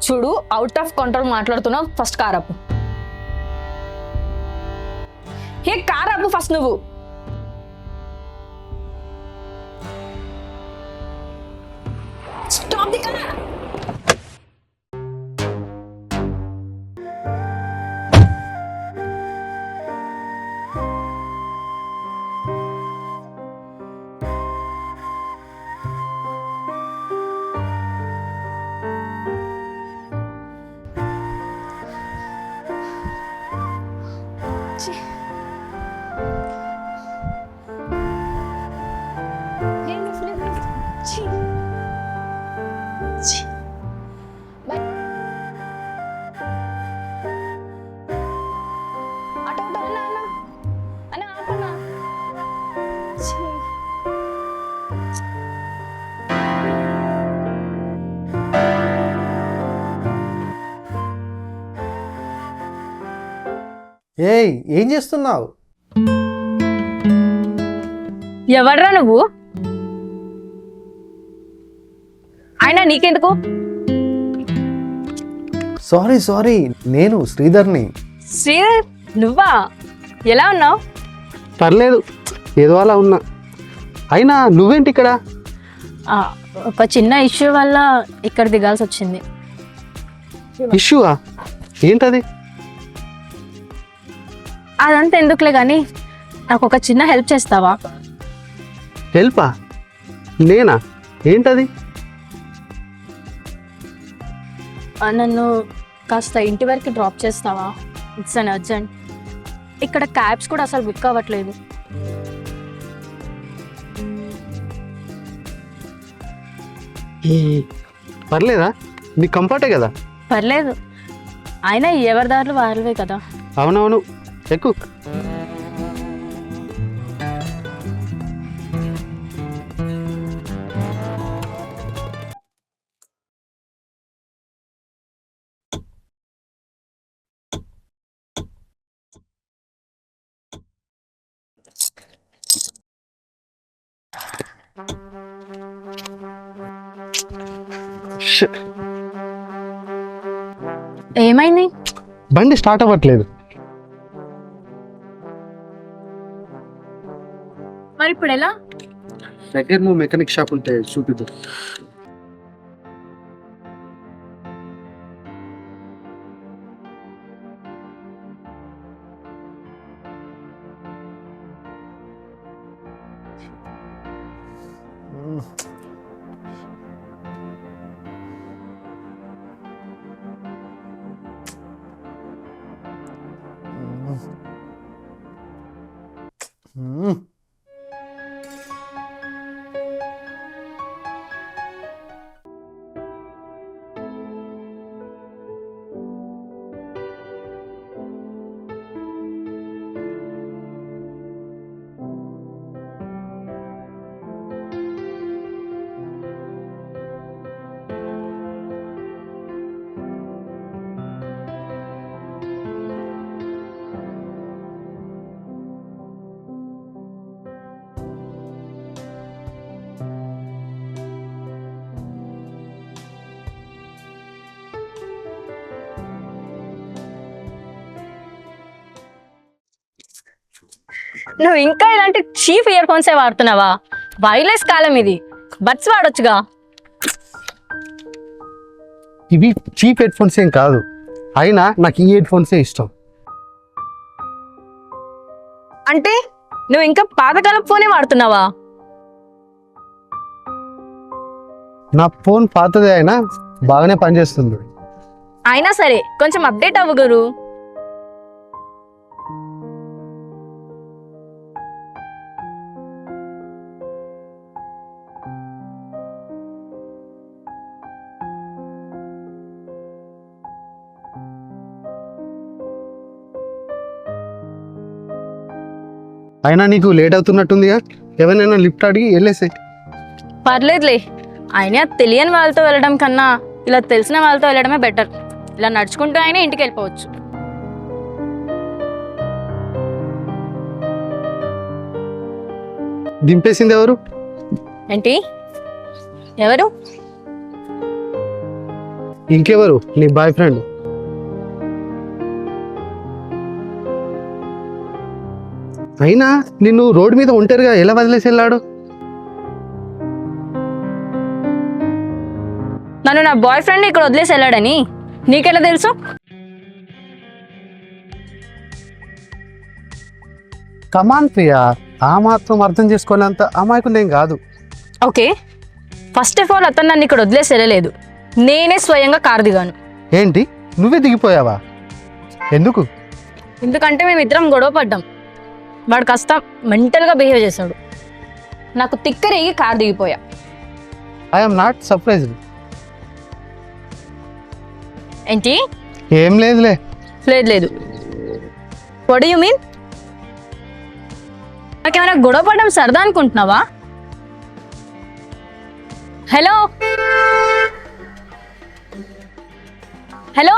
చూడు out of control మాట్లాడుతున్నావు. First car ఆపు. కార్ ఆపు ఫస్ట్ నువ్వు. Stop the car. ఏయ్, ఏం చేస్తున్నావు? ఎవడ్రా నువ్వు? అయినా నీకెందుకు? సారీ నేను శ్రీధర్ని. శ్రీధర్ నువ్వా? ఎలా ఉన్నావు? పర్లేదు, ఏదో అలా ఉన్నా. అయినా నువ్వేంటి ఇక్కడ? ఒక చిన్న ఇష్యూ వల్ల ఇక్కడ దిగాల్సి వచ్చింది. ఇష్యూవా? ఏంటది? అదంతా ఎందుకులే కానీ నాకు ఒక చిన్న హెల్ప్ చేస్తావా? హెల్పా? నేనా? ఏంటది? నన్ను కాస్త ఇంటి వరకు డ్రాప్ చేస్తావా? It's an urgent. ఇక్కడ క్యాబ్స్ కూడా అసలు బుక్ అవ్వట్లేదు. పర్లేదా? నీకు కంఫర్టే కదా? పర్లేదు, అయినా ఎవరి దారులు వారివే కదా. అవునవును, ఎక్కు. ఏమైంది? బండి స్టార్ట్ అవ్వట్లేదు. మరి ఇప్పుడు ఎలా? దగ్గర నువ్వు మెకానిక్ షాప్ ఉంటే చూపిద్దు. నువ్వు ఇంకా ఇలాంటి చీప్ ఇయర్ ఫోన్సే వాడుతున్నావా? వైర్లెస్ కాలం ఇది, బడ్స్ వాడొచ్చుగా. ఇవి చీప్ హెడ్ ఫోన్స్ ఏం కాదు, అయినా నాకు ఈ హెడ్ ఫోన్సే ఇష్టం. అంటే నువ్వు ఇంకా పాతకాలం ఫోనే వాడుతున్నావా? నా ఫోన్ పాతదే అయినా బాగానే పనిచేస్తుంది. అయినా సరే కొంచెం అప్డేట్ అవ్వు గురు. అయినా నీకు లేట్ అవుతున్నట్టుందిగా, ఎవరినైనా లిఫ్ట్ అడిగి వెళ్ళేసే. పర్లేదులే, అయినా తెలియని వాళ్ళతో వెళ్ళడం కన్నా ఇలా తెలిసిన వాళ్ళతో వెళ్ళడమే బెటర్. ఇలా నడుచుకుంటూ అయినా ఇంటికి వెళ్ళిపోవచ్చు. దింపేసింది ఎవరు? ఏంటి ఎవరు? ఇంకెవరు? నీ బాయ్ ఫ్రెండ్. అయినా నిన్ను రోడ్డు మీద ఒంటరిగా ఎలా వదిలేసి వెళ్ళాడు? నన్ను నా బాయ్ ఫ్రెండ్ ఇక్కడ వదిలేసి వెళ్ళాడని నీకెలా తెలుసు? కమాన్ ప్రియా, ఆ మాత్రం అర్థం చేసుకోలేంత అమాయకునేం కాదు. ఓకే, ఫస్ట్ ఆఫ్ ఆల్ అతను నన్ను ఇక్కడ వదిలేసి వెళ్ళలేదు, నేనే స్వయంగా కారు దిగాను. ఏంటి, నువ్వే దిగిపోయావా? ఎందుకు? ఎందుకంటే మేము ఇద్దరం గొడవ పడ్డాం. వాడు కాస్త మెంటల్గా బిహేవ్ చేశాడు. నాకు తిక్కరేగి కారు దిగిపోయా. I'm not surprised. ఏంటి? ఏం లేదులే. లేదు లేదు. What do you mean? నాకేమైనా గొడవ పడడం సరదా అనుకుంటున్నావా? హలో హలో,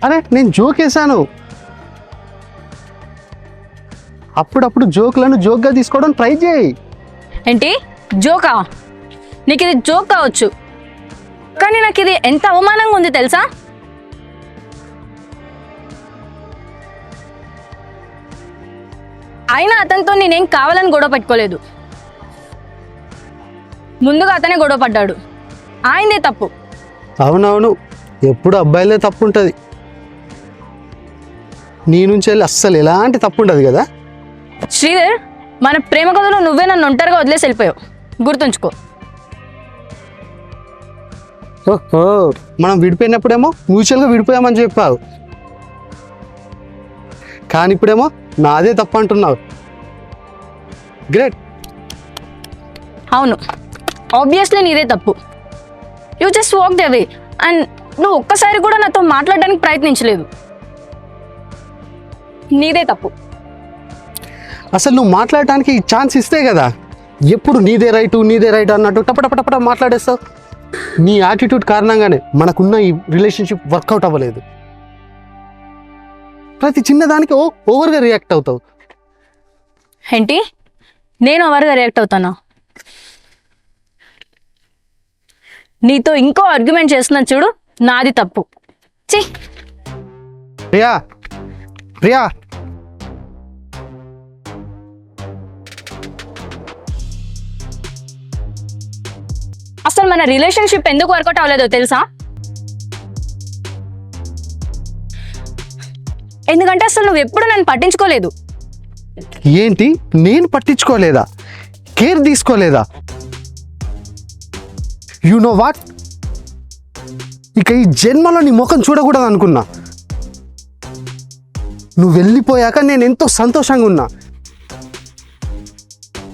అరే నేను జోక్ వేసాను. అప్పుడప్పుడు జోకులను జోక్గా తీసుకోవడం ట్రై చేయి. ఏంటి జోకా? నీకు ఇది జోక్ కావచ్చు, కానీ నాకు ఇది ఎంత అవమానంగా ఉంది తెలుసా? అయినా అతనితో నేనేం కావాలని గొడవ పెట్టుకోలేదు. ముందుగా అతనే గొడవ పడ్డాడు, ఆయనదే తప్పు. అవునవును, ఎప్పుడు అబ్బాయిలే తప్పు ఉంటుంది. నీ నుంచి వెళ్ళి అస్సలు ఎలాంటి తప్పు ఉండదు కదా. శ్రీధర్, మన ప్రేమ కథలో నువ్వే నన్ను ఒంటరిగా వదిలేసి వెళ్ళిపోయావు, గుర్తుంచుకో. ఓహో, మనం విడిపోయినప్పుడేమో మ్యూచువల్గా విడిపోయామని చెప్పావు, కానీ ఇప్పుడేమో నాదే తప్పు అంటున్నావు. గ్రేట్. అవును, ఆబ్వియస్లీ నీదే తప్పు. You just walk the way and నువ్వు ఒక్కసారి కూడా నాతో మాట్లాడడానికి ప్రయత్నించలేదు. నీదే తప్పు. అసలు నువ్వు మాట్లాడటానికి ఛాన్స్ ఇస్తే కదా ఎప్పుడు నీదే రైటు నీదే రైట్ అన్నట్టు టపటపటపట మాట్లాడేస్తావు. నీ యాటిట్యూడ్ కారణంగానే మనకున్న ఈ రిలేషన్షిప్ వర్కౌట్ అవ్వలేదు. ప్రతి చిన్నదానికి ఓవర్గా రియాక్ట్ అవుతావు. ఏంటి, నేను ఓవర్గా రియాక్ట్ అవుతానా? నీతో ఇంకో ఆర్గ్యుమెంట్ చేస్తున్నాను చూడు, నాది తప్పు. ఛీ, ప్రియా ప్రియా, అసలు మన రిలేషన్షిప్ ఎందుకు వర్కౌట్ అవ్వలేదో తెలుసా? ఎందుకంటే అసలు నువ్వు ఎప్పుడు నన్ను పట్టించుకోలేదు. ఏంటి, నేను పట్టించుకోలేదా? కేర్ తీసుకోలేదా? యు నో వాట్, ఇక ఈ జన్మలో నీ ముఖం చూడకూడదు అనుకున్నా. నువ్వు వెళ్ళిపోయాక నేను ఎంతో సంతోషంగా ఉన్నా.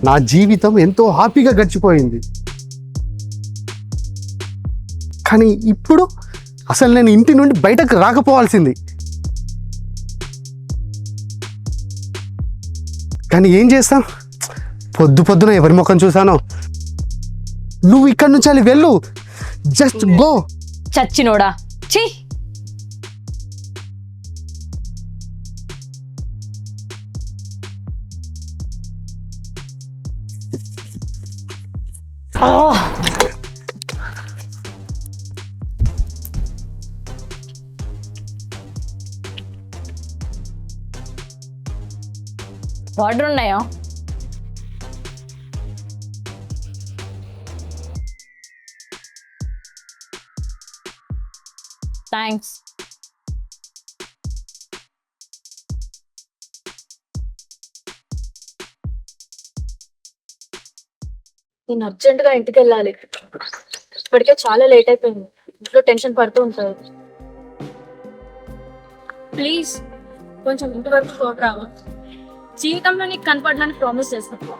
నా జీవితం ఎంతో హ్యాపీగా గడిచిపోయింది. కానీ ఇప్పుడు అసలు నేను ఇంటి నుండి బయటకు రాకపోవాల్సింది. కానీ ఏం చేస్తాం, పొద్దు పొద్దున ఎవరి ముఖం చూసానో. నువ్వు ఇక్కడి నుంచి వెళ్ళి వెళ్ళు, జస్ట్ గో. చచ్చినోడా, ఛీ. వాటర్ ఉన్నాయా? థ్యాంక్స్. నేను అర్జెంటుగా ఇంటికి వెళ్ళాలి, ఇప్పటికే చాలా లేట్ అయిపోయింది. ఇంట్లో టెన్షన్ పడుతూ ఉంటారు. ప్లీజ్ కొంచెం ఇంటి వరకు పోకరావా? జీవితంలో నీకు కనపడడానికి ప్రామిస్ చేస్తాను.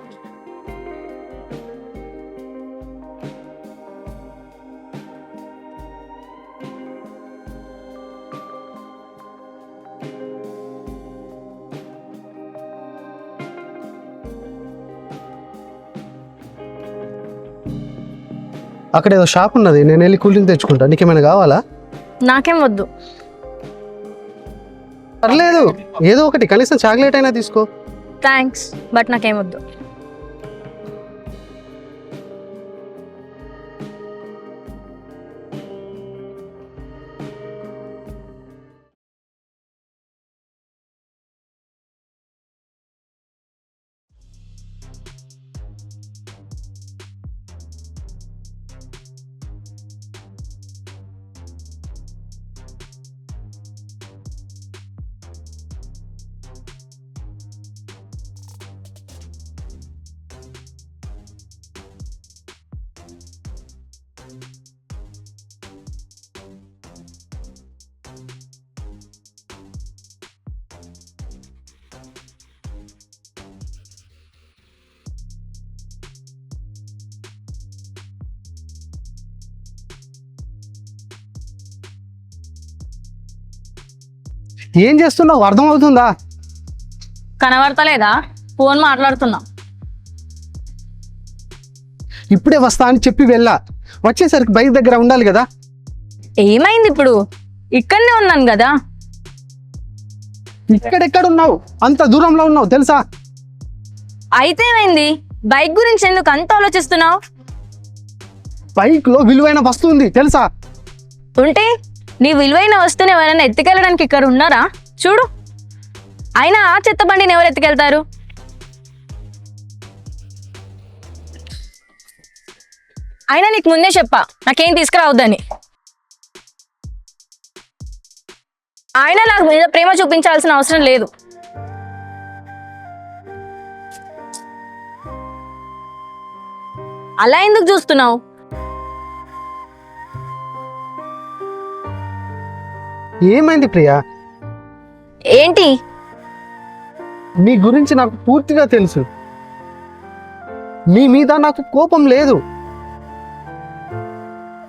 అక్కడ ఏదో షాప్ ఉన్నది, నేను వెళ్ళి కూల్ డ్రింక్ తెచ్చుకుంటా. నీకేమైనా కావాలా? నాకేం వద్దు. పర్లేదు, ఏదో ఒకటి, కనీసం చాక్లెట్ అయినా తీసుకో. థ్యాంక్స్, బట్ నాకేమొద్దు. ఏం చేస్తున్నావు అర్థమవుతుందా? కనబడతలేదా? ఫోన్ మాట్లాడుతున్నా. ఇప్పుడే వస్తా అని చెప్పి వెళ్ళా, వచ్చేసరికి బైక్ దగ్గర ఉండాలి కదా. ఏమైంది ఇప్పుడు? ఇక్కడనే ఉన్నాను కదా. ఇక్కడెక్కడ ఉన్నావు? అంత దూరంలో ఉన్నావు తెలుసా? అయితే ఏమైంది? బైక్ గురించి ఎందుకు అంత ఆలోచిస్తున్నావు? బైక్ లో విలువైన వస్తువు ఉంది తెలుసా? ఉంటే నీ విలువైన వస్తువుని ఎవరైనా ఎత్తుకెళ్ళడానికి ఇక్కడ ఉన్నారా? చూడు, అయినా ఆ చెత్త బండిని ఎవరు ఎత్తుకెళ్తారు? అయినా నీకు ముందే చెప్పా నాకేం తీసుకురావద్దని. అయినా నాకు మీద ప్రేమ చూపించాల్సిన అవసరం లేదు. అలా ఎందుకు చూస్తున్నావు? ఏమైంది ప్రియా? ఏంటి? నీ గురించి నాకు పూర్తిగా తెలుసు. నీ మీద నాకు కోపం లేదు,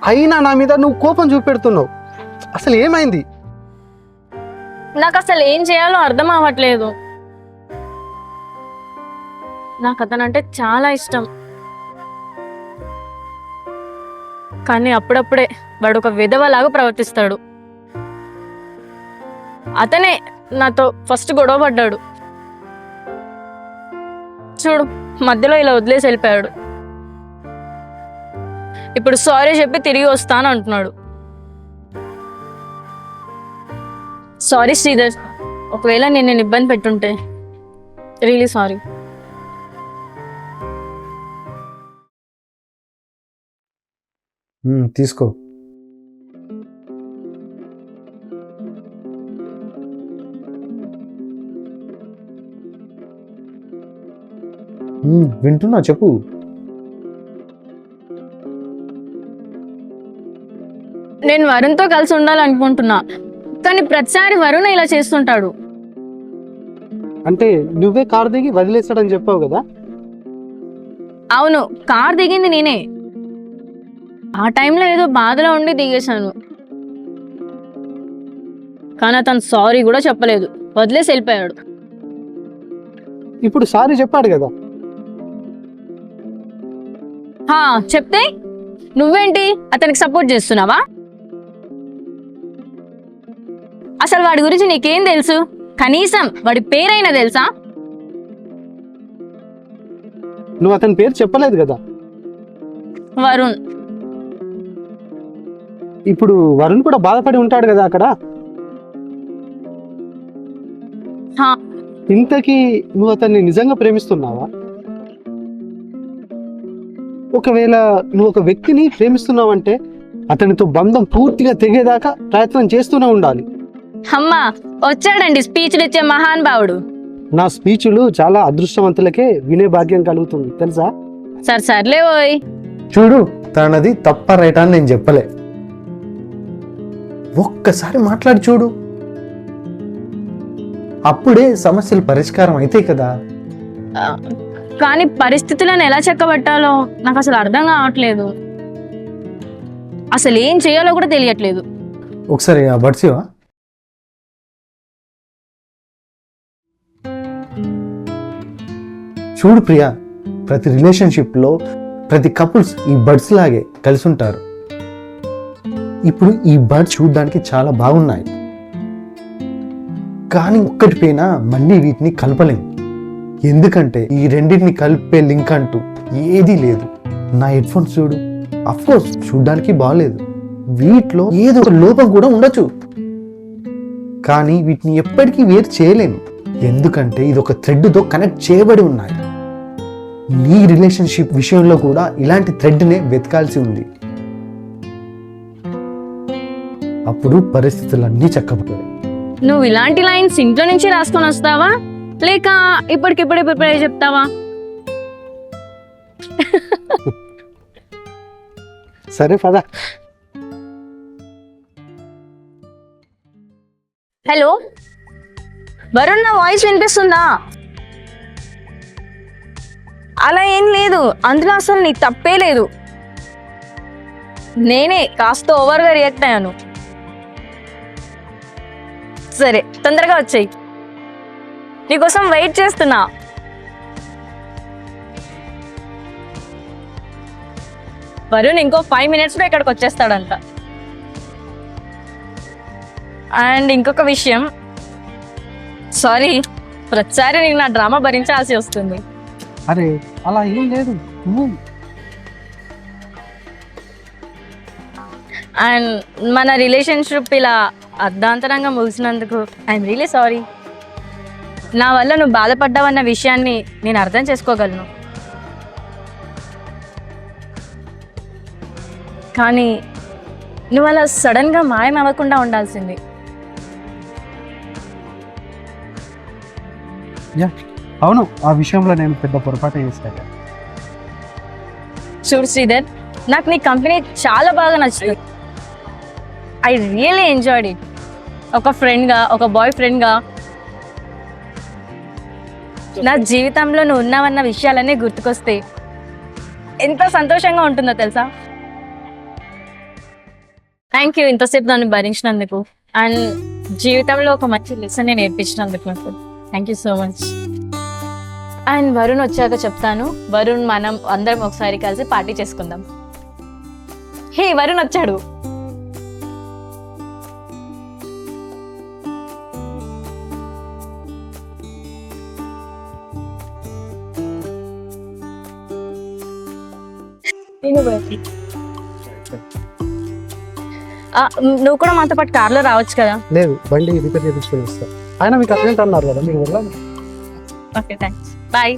అయినా నా మీద నువ్వు కోపం చూపెడుతున్నావు. అసలు ఏమైంది? నాకు అసలు ఏం చేయాలో అర్థం అవ్వట్లేదు. నాకు అతనంటే చాలా ఇష్టం, కానీ అప్పుడప్పుడే వాడు ఒక విధవలాగా ప్రవర్తిస్తాడు. అతనే నాతో ఫస్ట్ గొడవ పడ్డాడు. చూడు, మధ్యలో ఇలా వదిలేసి వెళ్ళిపోయాడు. ఇప్పుడు సారీ చెప్పి తిరిగి వస్తాను అంటున్నాడు. సారీ శ్రీధర్, ఒకవేళ నేను ఇబ్బంది పెట్టుంటే రియలీ సారీ. తీసుకో. వింటున్నా, చెప్పు. నేను వరుణ్తో కలిసి ఉండాలనుకుంటున్నా, కానీ ప్రతిసారి వరుణ్ ఇలా చేస్తుంటాడు. అంటే నువ్వే కారు దిగి వదిలేస్తాడని చెప్పావు కదా? అవును, కార్ దిగింది నేనే. ఆ టైంలో ఏదో బాధలో ఉండి దిగేశాను, కానీ అతను సారీ కూడా చెప్పలేదు, వదిలేసి వెళ్ళిపోయాడు. ఇప్పుడు సారీ చెప్పాడు కదా. చెప్తే నువ్వేంటి అతనికి సపోర్ట్ చేస్తున్నావా? అసలు వాడి గురించి నీకేం తెలుసు? కనీసం వాడి పేరైనా తెలుసా? నువ్వు అతని పేరు చెప్పలేదు కదా. వరుణ్. ఇప్పుడు వరుణ్ కూడా బాధపడి ఉంటాడు కదా అక్కడ. ఇంతకీ నువ్వు అతన్ని నిజంగా ప్రేమిస్తున్నావా? ఒకవేళ నువ్వు ఒక వ్యక్తిని ప్రేమిస్తున్నావంటే అతనితో బంధం పూర్తిగా తెగేదాకా ప్రయత్నం చేస్తూనే ఉండాలి. అమ్మా, వచ్చాడండి స్పీచ్లు ఇచ్చే మహాన్ భావుడు. నా స్పీచ్లు చాలా అదృష్టవంతులకే వినే భాగ్యం కలుగుతుంది తెలుసా? సర్లే ఓయ్. చూడు, తనది తప్ప రైట్ అని నేను చెప్పలే. ఒక్కసారి మాట్లాడి చూడు, అప్పుడే సమస్యలు పరిష్కారం అవుతాయి కదా. కానీ పరిస్థితులను ఎలా చెక్కబట్టాలో నాకు అసలు అర్థం కావట్లేదు. అసలు ఏం చేయాలో కూడా తెలియట్లేదు. ఒకసారి ఆ బడ్స్ ఇవ్వా. చూడు ప్రియా, ప్రతి రిలేషన్షిప్లో ప్రతి కపుల్స్ ఈ బర్డ్స్ లాగే కలిసి ఉంటారు. ఇప్పుడు ఈ బర్డ్స్ చూడడానికి చాలా బాగున్నాయి, కానీ ఒక్కటి పైన మళ్ళీ వీటిని కలపలేం. ఎందుకంటే ఈ రెండింటిని కలిపే లింక్ అంటూ ఏదీ లేదు. నా హెడ్ ఫోన్స్ చూడు, అఫ్కోర్స్ చూడ్డానికి బాగాలేదు, వీటిలో ఏదో ఒక లోపం కూడా ఉండొచ్చు, కానీ వీటిని ఎప్పటికీ వేరు చేయలేము. ఎందుకంటే ఇది ఒక థ్రెడ్తో కనెక్ట్ చేయబడి ఉన్నాయి. నీ రిలేషన్షిప్ విషయంలో కూడా ఇలాంటి థ్రెడ్నే వెతకాల్సి ఉంది. అప్పుడు పరిస్థితులన్నీ చక్కబడతాయి. నువ్వు ఇలాంటి లైన్స్ ఇంట్లో నుంచి రాసుకొని వస్తావా, లేక ఇప్పటికిప్పుడే ప్రిపేర్ అయ్యి చెప్తావా? సరే పద. హలో వరుణ్, నా వాయిస్ వినిపిస్తుందా? అలా ఏం లేదు, అందులో అసలు నీ తప్పే లేదు. నేనే కాస్త ఓవర్గా రియాక్ట్ అయ్యాను. సరే తొందరగా వచ్చేయి, నీకోసం వెయిట్ చేస్తున్నా. వరుణ్ ఇంకో 5 minutesలో ఇక్కడికి వచ్చేస్తాడంట. అండ్ ఇంకొక విషయం, సారీ, ప్రతిసారి నీకు నా డ్రామా భరించాల్సి వస్తుంది. అరే అలా ఏం లేదు. అండ్ మన రిలేషన్షిప్ ఇలా అర్ధాంతరంగా ముగిసినందుకు ఐఎమ్ రియలీ సారీ. నా వల్ల నువ్వు బాధపడ్డావన్న విషయాన్ని నేను అర్థం చేసుకోగలను, కానీ నువ్వు అలా సడన్గా మాయం అవ్వకుండా ఉండాల్సింది. అవును, ఆ విషయంలో నేను పెద్ద పొరపాటు చేశాను. చూడు శ్రీధర్, నాకు నీ కంపెనీ చాలా బాగా నచ్చింది. I really enjoyed it. ఒక ఫ్రెండ్గా, ఒక బాయ్ ఫ్రెండ్గా నా జీవితంలో నువ్వు ఉన్నావన్న విషయాలన్నీ గుర్తుకొస్తే ఎంత సంతోషంగా ఉంటుందో తెలుసా. థ్యాంక్ యూ ఇంతసేపు నన్ను భరించినందుకు అండ్ జీవితంలో ఒక మంచి లెసన్ నేర్పించినందుకు నాకు thank you so much. And Varun వచ్చాక చెప్తాను. వరుణ్, మనం అందరం ఒకసారి కలిసి పార్టీ చేసుకుందాం. హే, వరుణ్ వచ్చాడు. నువ్వు కూడా మాతో పాటు కార్లో రావచ్చు కదా. లేదు, బండి రిపేర్ చేయించుకొని వస్తా. ఆయన మీకు అర్జెంట్ అన్నారు కదా, మీరు వెళ్ళాలి. Okay, thanks, bye.